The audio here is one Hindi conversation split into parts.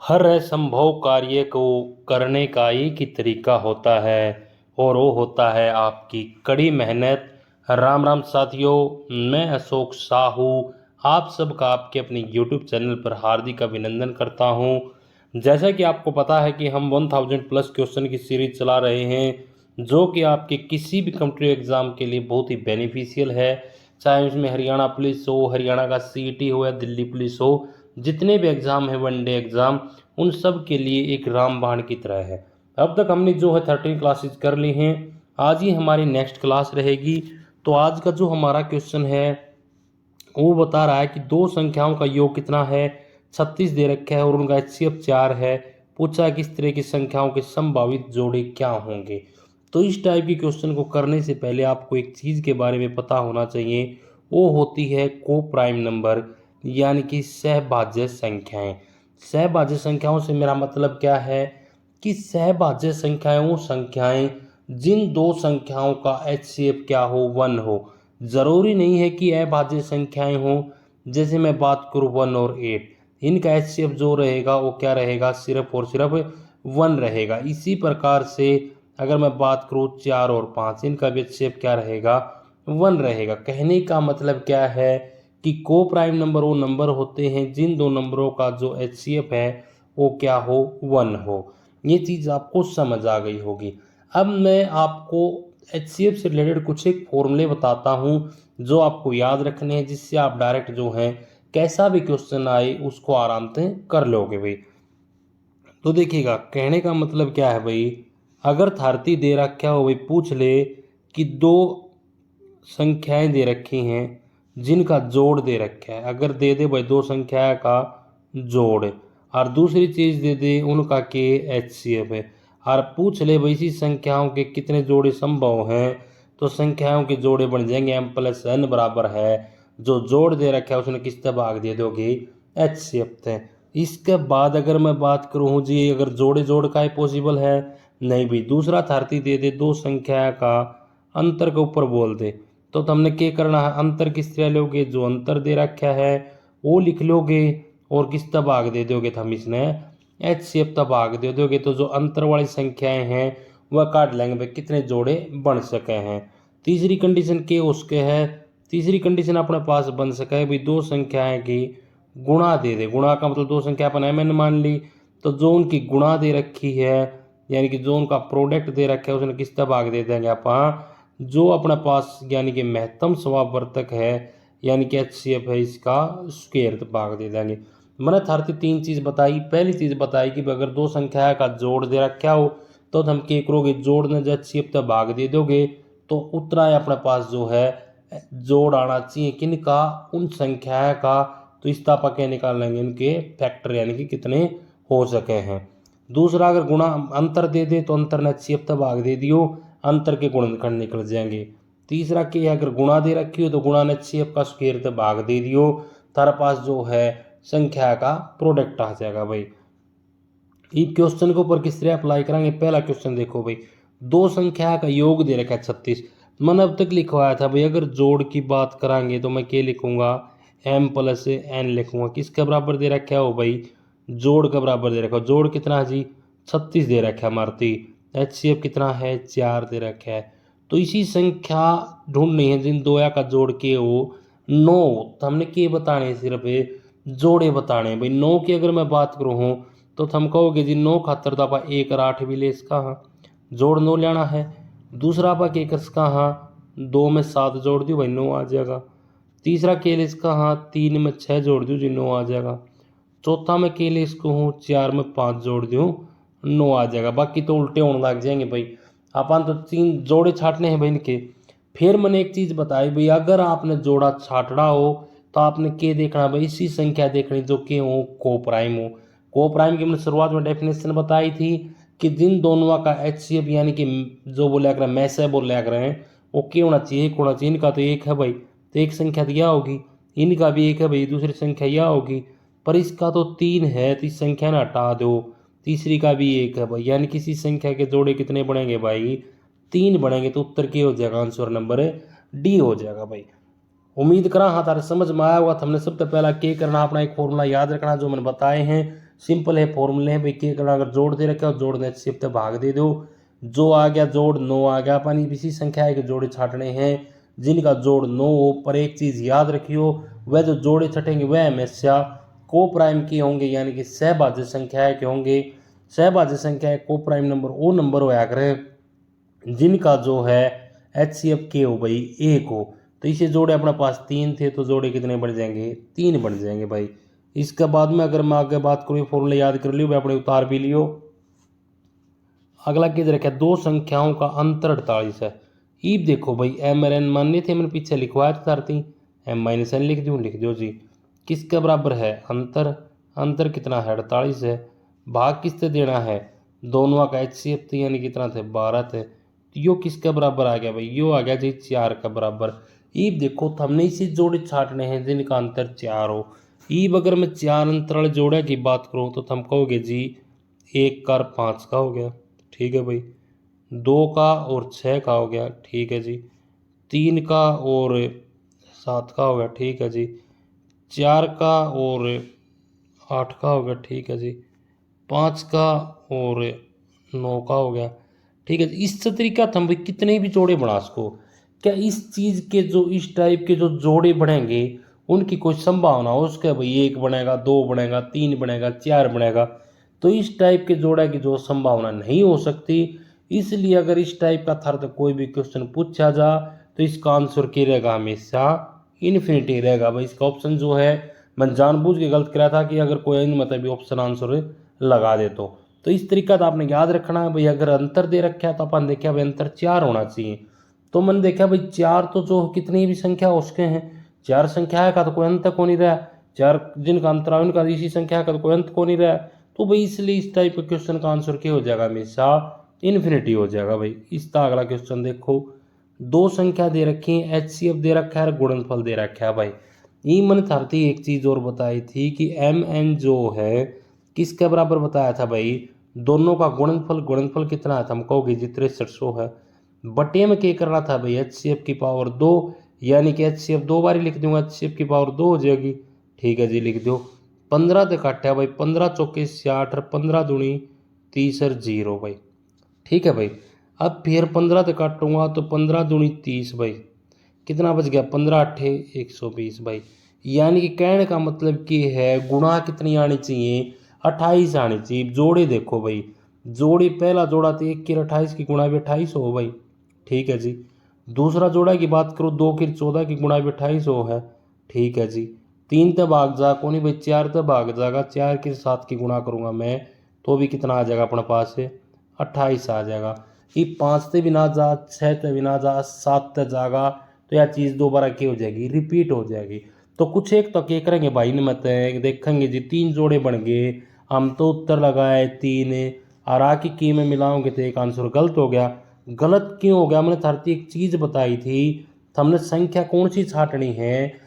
हर असंभव कार्य को करने का एक ही तरीका होता है और वो होता है आपकी कड़ी मेहनत। राम राम साथियों, मैं अशोक साहू आप सबका आपके अपने YouTube चैनल पर हार्दिक अभिनंदन करता हूं। जैसा कि आपको पता है कि हम 1000 प्लस क्वेश्चन की सीरीज चला रहे हैं जो कि आपके किसी भी कॉम्पिटिटिव एग्जाम के लिए बहुत ही बेनिफिशियल है। चाहे उसमें हरियाणा पुलिस हो, हरियाणा का CET हो या दिल्ली पुलिस हो, जितने भी एग्ज़ाम है वनडे एग्ज़ाम, उन सब के लिए एक रामबाण की तरह है। अब तक हमने जो है 13 क्लासेज कर ली हैं। आज ही हमारी नेक्स्ट क्लास रहेगी। तो आज का जो हमारा क्वेश्चन है वो बता रहा है कि दो संख्याओं का योग कितना है। 36 दे रखा है और उनका HCF 4 है। पूछा है किस तरह की संख्याओं के संभावित जोड़े क्या होंगे। तो इस टाइप के क्वेश्चन को करने से पहले आपको एक चीज़ के बारे में पता होना चाहिए, वो होती है को प्राइम नंबर, यानी कि सहभाज्य संख्याएं। सहभाज्य संख्याओं से मेरा मतलब क्या है कि सहभाज्य संख्याएं वो संख्याएं जिन दो संख्याओं का HCF क्या हो, 1 हो। ज़रूरी नहीं है कि अभाज्य संख्याएं हों। जैसे मैं बात करूँ 1 और 8, इनका HCF जो रहेगा वो क्या रहेगा, सिर्फ और सिर्फ 1 रहेगा। इसी प्रकार से अगर मैं बात करूँ 4 और 5, इनका भी HCF क्या रहेगा, 1 रहेगा। कहने का मतलब क्या है कि को प्राइम नंबर वो नंबर होते हैं जिन दो नंबरों का जो HCF है वो क्या हो, 1 हो। ये चीज़ आपको समझ आ गई होगी। अब मैं आपको HCF से रिलेटेड कुछ एक फॉर्मूले बताता हूँ जो आपको याद रखने हैं, जिससे आप डायरेक्ट जो है कैसा भी क्वेश्चन आए उसको आराम से कर लोगे भाई। तो देखिएगा, कहने का मतलब क्या है भाई, अगर थारती दे रखा हो भाई, पूछ ले कि दो संख्याएं दे रखी हैं जिनका जोड़ दे रखा है। अगर दे दे भाई दो संख्या का जोड़, और दूसरी चीज़ दे दे उनका के HCF है, और पूछ ले भाई इसी संख्याओं के कितने जोड़े संभव हैं, तो संख्याओं के जोड़े बन जाएंगे M+N बराबर है, जो जोड़ दे रखा है उसने किससे भाग दे दोगे, HCF से। इसके बाद अगर मैं बात करूँ जी, अगर जोड़े जोड़ का ही पॉसिबल है, नहीं भाई दूसरा थारती दे दे दो संख्या का अंतर के ऊपर बोल दे, तो हमने क्या करना है, अंतर किस तरह लोगे, जो अंतर दे रखा है वो लिख लोगे और किस तब भाग दे दोगे, तो हम इसने HCF तब भाग दे दोगे। तो जो अंतर वाली संख्याएं हैं वह काट लेंगे भाई कितने जोड़े बन सके हैं। तीसरी कंडीशन के उसके है, तीसरी कंडीशन अपने पास बन सके भाई दो संख्याएं की गुणा दे दे। गुणा का मतलब दो संख्या अपन MN मान ली, तो जो उनकी गुणा दे रखी है यानी कि जो उनका प्रोडक्ट दे रखा है उसने किस तब भाग दे देंगे अपन, जो अपने पास यानी कि महत्तम स्ववर्तक है यानी कि HCF है, इसका स्क्वायर भाग दे देंगे। मैंने थारती तीन चीज़ बताई। पहली चीज़ बताई कि अगर दो संख्या का जोड़ दे रखा हो तो हम क्या करोगे, जोड़ने जो HCF तक भाग दे दोगे, तो उतना ही अपने पास जो है जोड़ आना चाहिए किनका, उन संख्या का। तो इस तरह क्या निकाल लेंगे, इनके फैक्टर यानी कि कितने हो सके हैं। दूसरा, अगर गुणा अंतर दे दे तो अंतर ने HCF तक भाग दे दियो, अंतर के गुणनखंड निकल जाएंगे। तीसरा क्या है, अगर गुणा दे रखी हो तो गुणा ने HCF का स्क्वायर तक भाग दे दियो, तारा पास जो है संख्या का प्रोडक्ट आ जाएगा भाई। इस क्वेश्चन के ऊपर किस तरह अप्लाई करेंगे, पहला क्वेश्चन देखो भाई, दो संख्या का योग दे रखा है 36। मैंने अब तक लिखवाया था भाई अगर जोड़ की बात करांगे तो मैं क्या लिखूंगा, M+N लिखूंगा। किसके बराबर दे रखा है हो भाई, जोड़ का बराबर दे रखा है। जोड़ कितना है जी, 36 दे रखा है मारती। HCF कितना है, 4 दे रखा है। तो इसी संख्या ढूंढनी है जिन दोया का जोड़ के हो 9। तो हमने क्या बताने, सिर्फ जोड़े बताने भाई। 9 की अगर मैं बात करूँ तो हम कहोगे जी 9 खातर तो आप 1 और 8 भी ले इसका, हाँ जोड़ 9 लेना है। दूसरा आप के कर इसका, हाँ 2 में 7 जोड़ दियो भाई 9 आ जाएगा। तीसरा केले इसका, हाँ 3 में 6 जोड़ दियो जी 9 आ जाएगा। चौथा में केले इसको हूँ 4 में 5 जोड़ दूँ 9 आ जाएगा। बाकी तो उल्टे होने लग जाएंगे भाई। अपन तो 3 जोड़े छाटने हैं भाई इनके। फिर मैंने एक चीज़ बताई भाई, अगर आपने जोड़ा छाटना हो तो आपने क्या देखना भाई, इसी संख्या देखनी जो कि हो को प्राइम हो। को प्राइम की मैंने शुरुआत में डेफिनेशन बताई थी कि जिन दोनों का HCF यानी कि जो बोले अगर मैसे बोले अगर हैं वो क्या होना चाहिए, एक होना चाहिए। इनका तो एक है भाई, तो एक संख्या तो यह होगी, इनका भी एक है भाई, दूसरी संख्या यह होगी। पर इसका तो 3 है तो इस संख्या ना हटा दो, तीसरी का भी एक है भाई, यानी किसी संख्या के जोड़े कितने बनेंगे भाई, 3 बनेंगे। तो उत्तर क्या हो जाएगा, आंसर नंबर D हो जाएगा भाई। उम्मीद करा हाँ तारे समझ में आया होगा। तो हमने सबसे पहला क्या करना, अपना एक फॉर्मूला याद रखना जो मैंने बताए हैं। सिंपल है, फॉर्मूले हैं भाई। के करना, अगर जोड़ दे रखे और जोड़ ने HCF तक भाग दे दो, जो आ गया जोड़ 9 आ गया। अपन इसी संख्या के जोड़े छाटने हैं जिनका जोड़ 9 हो। पर एक चीज याद रखियो, वह जो जोड़े छटेंगे वह हमेशा को प्राइम के होंगे, यानी कि सहभाज्य संख्या के होंगे। सहभाज्य संख्या को प्राइम नंबर वो नंबर होया करे जिनका जो है HCF के हो भाई 1 हो। तो इसे जोड़े अपने पास 3 थे, तो जोड़े कितने बन जाएंगे, 3 बन जाएंगे भाई। इसके बाद में अगर मैं आगे बात करूँ, फॉर्मूला याद कर लियो भाई, अपने उतार भी लियो। अगला किधर रखा, दो संख्याओं का अंतर 48 है। ईब देखो भाई, एम और एन मानने थे, मैंने पीछे लिखवाया था धरती, एम माइनस एन लिख दूँ, लिख दो जी। किसके बराबर है, अंतर, अंतर कितना है 48 है। भाग किससे देना है, दोनों का HCF थे, यानी कितना थे 12 थे। तो यो किसके बराबर आ गया भाई, यो आ गया जी 4 का बराबर। ईब देखो, तो हमने इसी जोड़े छाटने हैं जिनका अंतर 4 हो। ईब अगर मैं 4 अंतर वाले जोड़े की बात करूँ तो हम कहोगे जी 1 का 5 का हो गया, ठीक है भाई। 2 का और 6 का हो गया, ठीक है जी। 3 का और 7 का हो गया, ठीक है जी। 4 का और 8 का हो गया, ठीक है जी। 5 का और 9 का हो गया, ठीक है। इस तरीका हम भाई कितने भी जोड़े बना सको। क्या इस चीज़ के जो इस टाइप के जो जोड़े बनेंगे उनकी कोई संभावना हो उसके भाई 1 बनेगा, 2 बनेगा, 3 बनेगा, 4 बनेगा। तो इस टाइप के जोड़ा की जो संभावना नहीं हो सकती। इसलिए अगर इस टाइप का थर्ड कोई भी क्वेश्चन पूछा जा तो इसका आंसर क्या रहेगा, हमेशा इन्फिनिटी रहेगा भाई। इसका ऑप्शन जो है मैं जानबूझ के गलत करा था कि अगर कोई मतलब ऑप्शन आंसर लगा दे तो इस तरीका तो आपने याद रखना है भाई। अगर अंतर दे रखा है तो अपन देखा भाई अंतर 4 होना चाहिए। तो मैंने देखा भाई 4 तो जो कितनी भी संख्या उसके हैं, 4 संख्या का तो कोई अंत को नहीं रहा, 4 जिनका अंतर है उनका इसी संख्या का तो कोई अंत को नहीं रहा। तो भाई इसलिए इस टाइप के क्वेश्चन का आंसर क्या हो जाएगा, हमेशा इन्फिनिटी हो जाएगा भाई। इसका अगला क्वेश्चन देखो, दो संख्या दे रखी है, HCF दे रखा है और गुणनफल दे रखा है भाई। ये मैंने थारती एक चीज और बताई थी कि MN जो है किसके बराबर बताया था भाई, दोनों का गुणनफल। गुणनफल कितना है, हम कहोगे जी 6300 है। बटे में क्या करना था भाई, HCF की पावर 2, यानी कि HCF 2 बार लिख दूंगा, HCF की पावर 2 हो जाएगी, ठीक है जी, लिख दो। 15 से काटा भाई, 15 चौके 60 और 15 दूनी 30 और 0 भाई, ठीक है भाई। अब फिर 15 से काटूंगा तो 15 दूनी 30 भाई, कितना बच गया, 15 अट्ठे 120 भाई। यानी कि कहने का मतलब कि है गुणा कितनी आनी चाहिए, 28 आनी चाहिए। जोड़े देखो भाई, जोड़ी पहला जोड़ा तो 1 की 28 की गुणा भी 28 हो भाई, ठीक है जी। दूसरा जोड़ा की बात करो, 2 की 14 की गुणा भी 28 हो है, ठीक है जी। 3 तो भाग जा को नहीं भाई, 4 तो भाग जाएगा, 4 की 7 की गुणा करूंगा मैं तो भी कितना आ जाएगा अपने पास से 28 आ जाएगा। ये 5 से भी ना जा, 6 से भी ना जा, 7 तक जाएगा। तो यह चीज़ दोबारा क्या हो जाएगी, रिपीट हो जाएगी। तो कुछ एक तो क्या करेंगे भाई ने मत देखेंगे जी, 3 जोड़े बन गए, हम तो उत्तर लगाए 3 और आके की में मिलाओगे तो एक आंसर गलत हो गया। गलत क्यों हो गया, मैंने थारती एक चीज़ बताई थी, तो हमने संख्या कौन सी छाटनी है,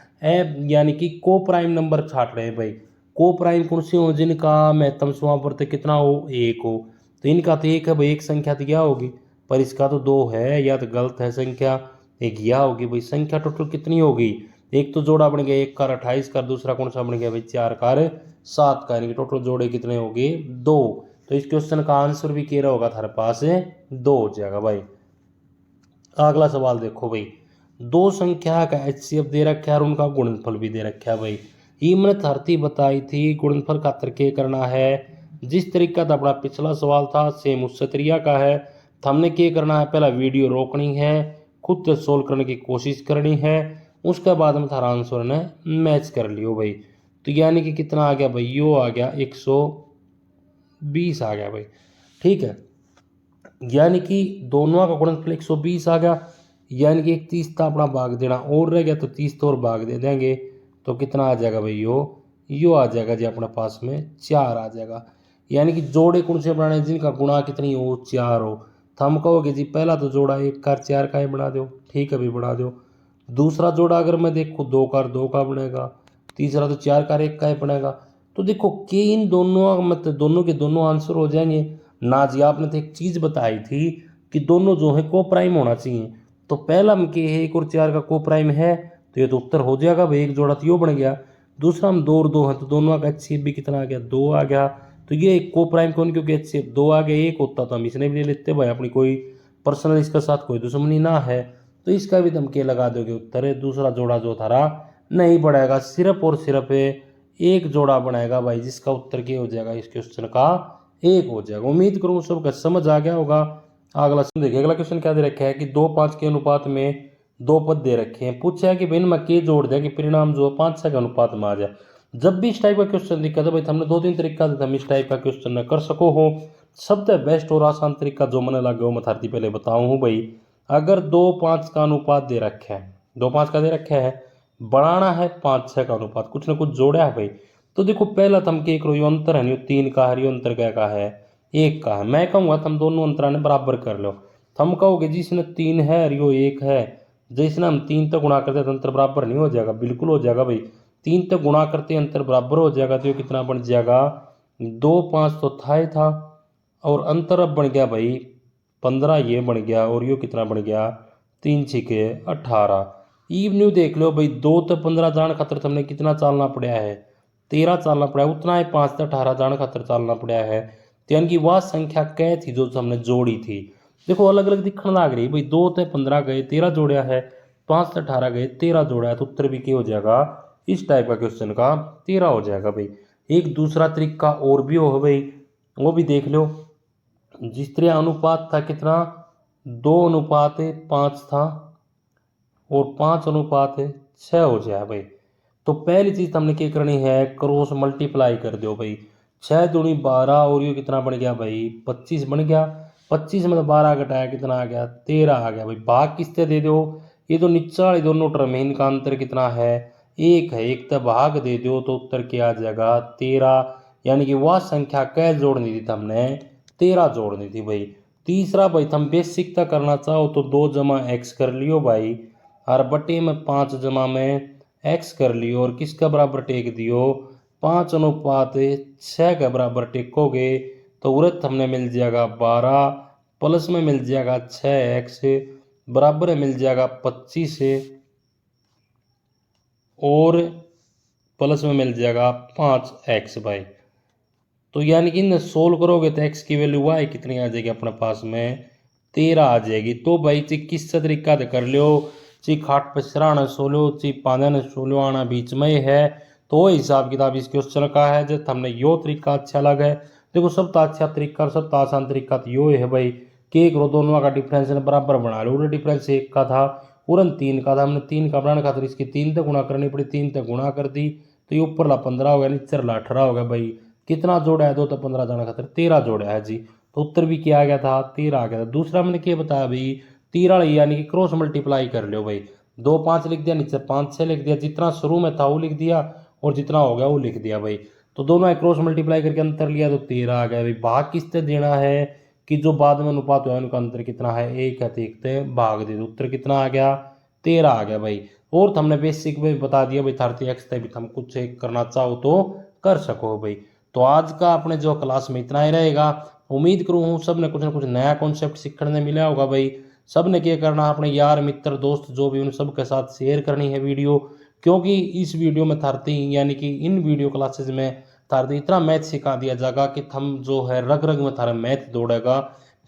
यानी कि को प्राइम नंबर छाट रहे हैं भाई। को प्राइम कौन से हो, जिनका महत्तम समावर्त कितना हो, 1 हो। तो इनका तो 1 है भाई, एक संख्या तो क्या होगी, पर इसका तो 2 है, या तो गलत है संख्या, एक यह होगी भाई। संख्या टोटल कितनी होगी, एक तो जोड़ा बन गया 1 का 28 का, दूसरा कौन सा बन गया भाई 4 का 7 का, यानी कि टोटल जोड़े कितने हो गए 2। तो इस क्वेश्चन का आंसर भी क्या होगा, थारे पास 2 हो जाएगा भाई। अगला सवाल देखो भाई, दो संख्या का HCF दे रखा है और उनका गुणनफल भी दे रखा है भाई। ये मैंने धरती बताई थी, गुणनफल का तरीके करना है जिस तरीका था अपना पिछला सवाल था, सेम उस तरीका का है। तो हमने क्या करना है, पहला वीडियो रोकनी है, खुद से सोल्व करने की कोशिश करनी है, उसके बाद में थारा आंसर ने मैच कर लियो भाई। तो यानी कि कितना आ गया भाई, यो आ गया 120 आ गया भाई, ठीक है। यानी कि दोनों का गुणनफल 120 आ गया, यानी कि 31 था अपना भाग देना और रह गया, तो 30 तो और भाग दे देंगे तो कितना आ जाएगा भाई, यो आ जाएगा जी अपने पास में 4 आ जाएगा। यानी कि जोड़े कौन से बनाने जिनका गुणा कितनी हो, 4 हो। तो हम कहोगे जी पहला तो जोड़ा 1 का 4 का ही बना दो, ठीक है भाई बना दो। दूसरा जोड़ा अगर मैं देखूँ 2 का 2 का बनेगा, तीसरा तो 4 का 1 का ही बनेगा। तो देखो कि इन दोनों मतलब दोनों के दोनों आंसर हो जाएंगे ना जी। आपने तो एक चीज़ बताई थी कि दोनों जो है को प्राइम होना चाहिए। तो पहला में के है 1 और 4 का को प्राइम है, तो ये तो उत्तर हो जाएगा भाई, एक जोड़ा तो यो बन गया। दूसरा हम 2 और 2 हैं तो दोनों का HCF भी कितना आ गया, 2 आ गया। तो ये एक को प्राइम कौन, क्योंकि HCF 2 आ गया, एक होता तो हम इसने भी ले लेते भाई, अपनी कोई पर्सनल इसके साथ कोई दुश्मनी ना है। तो इसका भी तुम के लगा दोगे उत्तर है, दूसरा जोड़ा जो थारा नहीं बढ़ेगा, सिर्फ और सिर्फ एक जोड़ा बनाएगा भाई, जिसका उत्तर क्या हो जाएगा इस क्वेश्चन का 1 हो जाएगा। उम्मीद करूँ सबका समझ आ गया होगा। अगला देखिए, अगला क्वेश्चन क्या दे रखा है कि 2:5 के अनुपात में 2 पद दे रखे हैं, पूछा है कि भाई इनमें के जोड़ दिया कि परिणाम जो 5-6 के अनुपात में आ जाए। जब भी इस टाइप का क्वेश्चन दिखा तो भाई हमने 2-3 तरीका था हम इस टाइप का क्वेश्चन न कर सको हो। सबसे बेस्ट और आसान तरीका जो मैंने लगे हो मैं थारती पहले बताऊँ हूँ भाई। अगर 2:5 का अनुपात दे रखे है, 2:5 का दे रखे है, बढ़ाना है 5-6 का अनुपात, कुछ ना कुछ जोड़ा है भाई। तो देखो पहला थम के करो, यो अंतर है नहीं, 3 का है, यो अंतर क्या का है, 1 का है। मैं कहूँगा तुम दोनों अंतरा ने बराबर कर लो। थम कहोगे जिसने 3 है और यो 1 है, जिसने हम 3 तक गुणा करते तो अंतर बराबर नहीं हो जाएगा, बिल्कुल हो जाएगा भाई। 3 तक गुणा करते अंतर बराबर हो जाएगा, तो ये कितना बन जाएगा, 2-5 तो था ही था, और अंतर अब बन गया भाई 15, ये बन गया, और यो कितना बन गया, 3-6 18। ईव न्यू देख लो भाई, 2 तो 15 जान खातर तुमने कितना चालना पड़ा है, 13 चालना पड़ा है, उतना ही 5 तो 18 जान खातर चालना पड़ा है। तो यानी कि वह संख्या क्या थी जो हमने जोड़ी थी। देखो अलग अलग दिखने लग रही भाई, 2 तो 15 गए, 13 जोड़ा है, 5 तो 18 गए, 13 जोड़ा है, तो उत्तर भी क्या हो जाएगा इस टाइप का क्वेश्चन का 13 हो जाएगा भाई। एक दूसरा तरीका और भी हो भाई, वो भी देख लो। जिस तरह अनुपात था कितना, 2:5 था, और 5:6 हो जाए भाई। तो पहली चीज हमने क्या करनी है, क्रॉस मल्टीप्लाई कर दो भाई। 6 दूनी 12, और ये कितना बन गया भाई, 25 बन गया। 25 में 12 घटाया कितना आ गया, 13 आ गया भाई। भाग किससे दे दो, ये तो नीचे वाली दोनों टर्म है, इनका अंतर कितना है, 1 है, एक तो भाग दे दो तो उत्तर क्या आ जाएगा 13। यानी कि वह संख्या क्या जोड़नी थी हमने, 13 जोड़नी थी भाई। तीसरा भाई तुम बेसिक तक करना चाहो तो 2 जमा x कर लियो भाई, और बटे में 5 जमा में x कर लियो, और किसका बराबर टेक दियो, 5:6 के बराबर टेकोगे तो उरत हमने मिल जाएगा 12, प्लस में मिल जाएगा 6x, बराबर मिल जाएगा 25, और प्लस में मिल जाएगा 5x भाई। तो यानी कि सोल्व करोगे तो x की वैल्यू y कितनी आ जाएगी अपने पास में, 13 आ जाएगी। तो भाई ची किस तरीका से कर लियो, ची खाट पर सराहना सोलो, ची पादन सोलो आना बीच में है। तो हिसाब किताब इस क्वेश्चन का है, जब हमने यो तरीका अच्छा लगा है। देखो सब तो अच्छा तरीका और सब तो आसान तरीका तो यो है भाई कि करो दोनों का डिफरेंस बराबर बना लो। डिफरेंस 1 का था, उरन 3 का था, हमने 3 का बनाने खातिर इसकी 3 तक गुणा करनी पड़ी, 3 तक गुणा कर दी तो ये ऊपर ला 15 हो गया, नीचे ला 18 हो गया भाई। कितना जोड़ा है, 2 तो 15 जाना खातिर 13 जोड़ा है जी। तो उत्तर भी क्या आ गया था, 13 आ गया था। दूसरा मैंने क्या बताया भाई, 13 यानी कि क्रॉस मल्टीप्लाई कर लो भाई। 2-5 लिख दिया, नीचे 5-6 लिख दिया, जितना शुरू में था वो लिख दिया, और जितना हो गया वो लिख दिया भाई। तो दोनों क्रॉस मल्टीप्लाई करके अंतर लिया तो 13 आ गया भाई। भाग किससे देना है कि जो बाद में अनुपात हुआ है उनका अंतर कितना है, 1 है, तो 1 से भाग दे दो, उत्तर कितना आ गया 13 आ गया भाई। और हमने बेसिक में बता दिया भाई, 30x भी हम कुछ करना चाहो तो कर सको भाई। तो आज का अपने जो क्लास में इतना ही रहेगा। उम्मीद करूँ हूँ सब ने कुछ ना कुछ नया कॉन्सेप्ट सीखने मिला होगा भाई। सब ने क्या करना है, अपने यार मित्र दोस्त जो भी उन सब के साथ शेयर करनी है वीडियो, क्योंकि इस वीडियो में थारती यानी कि इन वीडियो क्लासेज में थारती इतना मैथ सिखा दिया जाएगा कि हम जो है रग रग में थारा मैथ दौड़ेगा।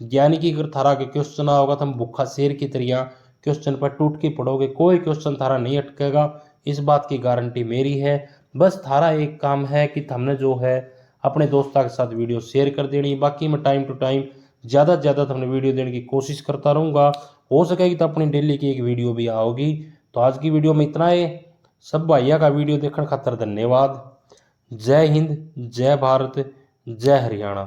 यानी कि अगर थारा के क्वेश्चन आओगा तो हम भूखा शेर की तरह क्वेश्चन पर टूट के पढ़ोगे, कोई क्वेश्चन थारा नहीं अटकेगा, इस बात की गारंटी मेरी है। बस थारा एक काम है कि हमने जो है अपने दोस्तों के साथ वीडियो शेयर कर देनी। बाकी मैं टाइम टू टाइम ज़्यादा से ज़्यादा तुमने वीडियो देने की कोशिश करता रहूँगा, हो सकेगी तो अपनी डेली की एक वीडियो भी आओगी। तो आज की वीडियो में इतना है। सब भैया का वीडियो देखने खातर धन्यवाद। जय हिंद, जय भारत, जय हरियाणा।